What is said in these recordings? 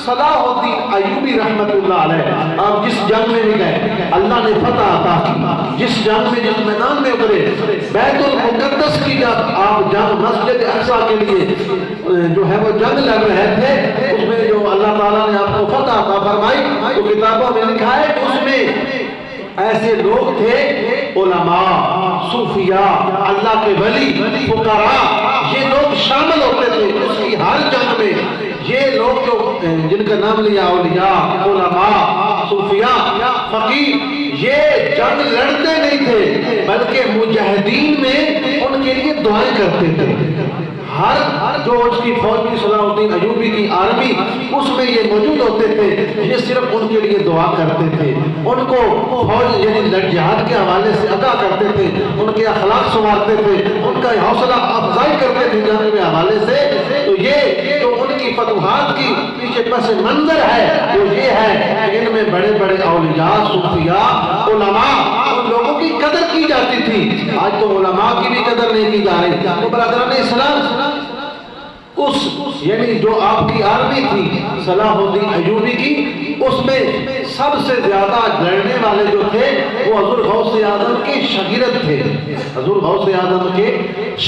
صلاح الدین ایوبی رحمت اللہ علیہ آپ جس جنگ میں بھی گئے اللہ نے فتح عطا کی، جس جنگ میں جس میدان میں اترے بیت المقدس کی جب آپ جنگ مسجد اقصی کے لیے جو ہے وہ جنگ لڑ رہے تھے، اس میں جو اللہ تعالیٰ نے آپ کو فتح عطا فرمائی تو کتابوں میں لکھا ہے کہ اس میں ایسے لوگ تھے علماء، صوفیاء، اللہ کے ولی، فقراء، یہ لوگ شامل ہوتے تھے اس کی ہر جنگ میں۔ یہ لوگ جو جن کا نام لیا اولیاء، علماء، صوفیاء، فقیر، یہ جنگ لڑتے نہیں تھے بلکہ مجاہدین میں ان کے لیے دعائیں کرتے تھے۔ ہر جو اس کی فوج کی صلاح الدین ایوبی کی آرمی اس میں یہ موجود ہوتے تھے، یہ صرف ان کے لیے دعا کرتے تھے، ان کو فوج یعنی جہاد کے حوالے سے آگاہ کرتے تھے، ان کے اخلاق سنوارتے تھے، ان کا حوصلہ افزائی کرتے تھے جنگ کے حوالے سے۔ تو یہ جو ان کی فتوحات کی پیچھے پس منظر ہے وہ یہ ہے کہ ان میں بڑے بڑے اولیاء، صوفیاء، علماء، ان لوگوں کی قدر کی جاتی تھی۔ آج تو علماء کی بھی قدر نہیں کی جا رہی۔ تو برادران اسلام، اس یعنی جو آپ کی آرمی تھی صلاح الدین ایوبی کی، اس میں سب سے زیادہ لڑنے والے جو تھے وہ حضور غوث اعظم کے شاگرد تھے، حضور غوث اعظم کے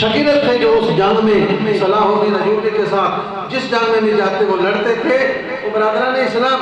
شاگرد تھے، جو اس جنگ میں صلاح الدین ایوبی کے ساتھ جس جنگ میں بھی جاتے وہ لڑتے تھے۔ تو برادران اسلام